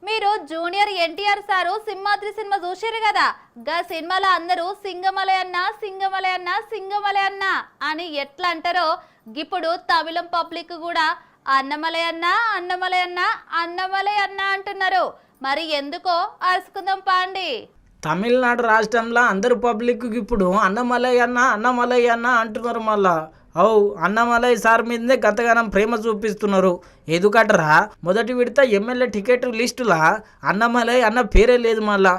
మీరు junior NTR sir Simhadri cinema చూసారు కదా. గా సినిమాలో అందరూ సింగమలై అన్న సింగమలై అన్న సింగమలై అన్న అని ఎట్లా అంటారో ఇప్పుడు తమిళం పబ్లిక్ కూడా అన్నమలై అన్న అన్నమలై అన్న అన్నమలై అన్న అంటున్నారు. మరి ఎందుకో అరుచుకుందాం పాండి. తమిళనాడు రాష్ట్రంలో అందరు పబ్లిక్ ఇప్పుడు అన్నమలై అన్న అన్నమలై అన్న అంటున్నారు. మళ్ళా అన్నమలై సార్ మీదనే గతగానం ప్రేమ చూపిస్తున్నారు. ఎందుకటరా మొదటి విడత ఎమ్మెల్యే టికెట్ లిస్టులా అన్నమలై అన్న పేరే లేదు. మళ్ళా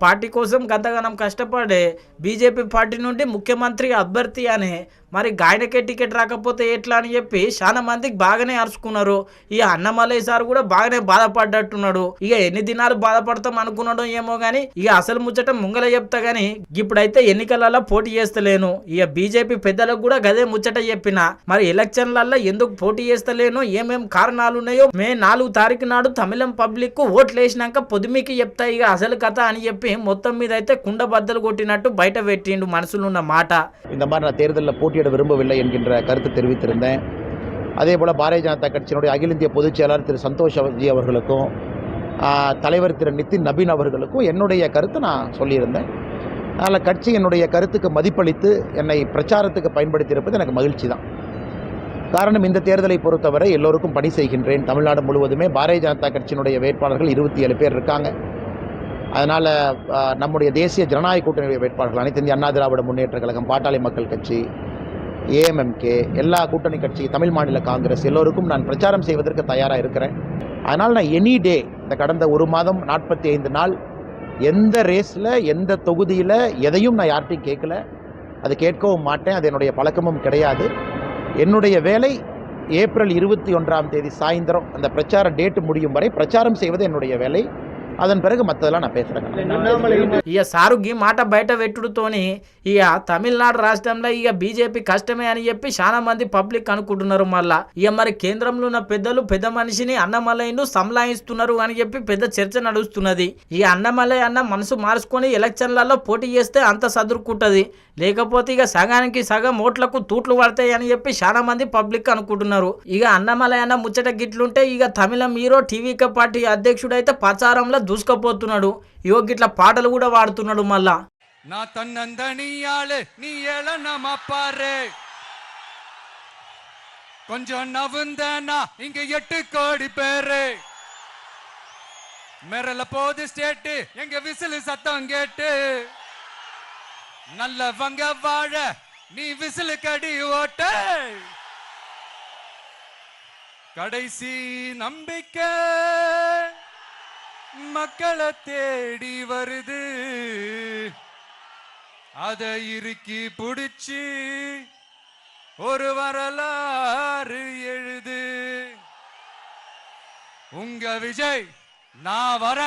పార్టీ కోసం గతగానం కష్టపడే బీజేపీ పార్టీ నుండి ముఖ్యమంత్రి అభ్యర్థి అని మరి గాయనకే టికెట్ రాకపోతే ఎట్లా అని చెప్పి చాలా మందికి బాగానే అరుచుకున్నారు. ఇక అన్నమలై సార్ కూడా బాగానే బాధపడ్డట్టున్నాడు. ఇక ఎన్ని దినాలు బాధపడతాం అనుకున్నాడో ఏమో గానీ ఇక అసలు ముచ్చట ముంగల చెప్తా గానీ ఇప్పుడైతే ఎన్నికలలో పోటీ చేస్తలేను. ఇక బీజేపీ పెద్దలకు కూడా గదే ముచ్చట చెప్పిన. మరి ఎలక్షన్లలో ఎందుకు పోటీ చేస్తలేను, ఏమేం కారణాలు ఉన్నాయో మే 4 తారీఖు నాడు తమిళం పబ్లిక్ ఓట్లు వేసినాక పొద్దుమికి చెప్తా ఇక అసలు కథ అని చెప్పి మొత్తం మీద అయితే కుండ బద్దలు కొట్టినట్టు బయట పెట్టిండు మనసులున్న మాట. இந்த மாதிரி நான் தேர்தலில் போட்டியிட விரும்பவில்லை என்கின்ற கருத்து தெரிவித்திருந்தேன். அதே போல் பாரதிய ஜனதா கட்சியினுடைய அகில இந்திய பொதுச் செயலாளர் திரு சந்தோஷ் ஜி அவர்களுக்கும் தலைவர் திரு நிதின் நபீன் அவர்களுக்கும் என்னுடைய கருத்தை நான் சொல்லியிருந்தேன். அதனால் கட்சி என்னுடைய கருத்துக்கு மதிப்பளித்து என்னை பிரச்சாரத்துக்கு பயன்படுத்தியிருப்பது எனக்கு மகிழ்ச்சி தான். காரணம் இந்த தேர்தலை பொறுத்தவரை எல்லோருக்கும் பணி செய்கின்றேன். தமிழ்நாடு முழுவதுமே பாரதிய ஜனதா கட்சியினுடைய வேட்பாளர்கள் 27 பேர் இருக்காங்க. அதனால் நம்முடைய தேசிய ஜனநாயக கூட்டணி வேட்பாளர்கள் அனைத்து இந்திய அண்ணா திராவிட முன்னேற்ற கழகம், பாட்டாளி மக்கள் கட்சி, ஏஎம்எம்கே, எல்லா கூட்டணி கட்சி, தமிழ் மாநில காங்கிரஸ் எல்லோருக்கும் நான் பிரச்சாரம் செய்வதற்கு தயாராக இருக்கிறேன். அதனால் நான் எனி டே இந்த கடந்த 1 மாதம் 45 நாள் எந்த ரேஸில் எந்த தொகுதியில் எதையும் நான் யார்கிட்டையும் கேட்கல, அது கேட்கவும் மாட்டேன். அது என்னுடைய பழக்கமும் கிடையாது. என்னுடைய வேலை ஏப்ரல் 21ஆம் தேதி சாயந்தரம் அந்த பிரச்சார டேட்டு முடியும் வரை பிரச்சாரம் செய்வது என்னுடைய வேலை. அதன் பிறகு மற்றதெல்லாம் நான் பேசுகிறேன். ఇక సారు ఈ మాట బయట పెట్టుడుతోని ఇక తమిళనాడు రాష్ట్రంలో ఇక బీజేపీ కష్టమే అని చెప్పి చాలా మంది పబ్లిక్ అనుకుంటున్నారు. మళ్ళా ఇక మరి కేంద్రంలో ఉన్న పెద్దలు పెద్ద మనిషిని అన్నమలైను సంలాయిస్తున్నారు అని చెప్పి పెద్ద చర్చ నడుస్తున్నది. ఇక అన్నమలై అన్న మనసు మార్చుకొని ఎలక్షన్లలో పోటీ చేస్తే అంత సదురుకుంటది, లేకపోతే ఇక సగానికి సగం ఓట్లకు తూట్లు పడతాయి అని చెప్పి చాలా మంది పబ్లిక్ అనుకుంటున్నారు. ఇక అన్నమలై అన్న ముచ్చట గిట్లుంటే ఇక తమిళం హీరో టీవీకే పార్టీ అధ్యక్షుడు అయితే ప్రచారంలో దూసుకపోతున్నాడు. గిట్ల పాటలు కూడా వాడుతున్నాడు. మళ్ళా నా తన్నందనియాలే నీ ఏళనమ పారే கொஞ்சம் நவுந்தனா இங்க 8 கோடி பேரு மேரல போது ஸ்டேட் எங்க விசில் சத்தம் கேட்டு நல்லவங்க வாழ நீ விசில் கடி ஓட்ட கடைசி நம்பிக்கை மக்களை தேடி வருது, அதை இறுக்கி புடிச்சு ஒரு வரலாறு எழுது. உங்க விஜய் நான் வர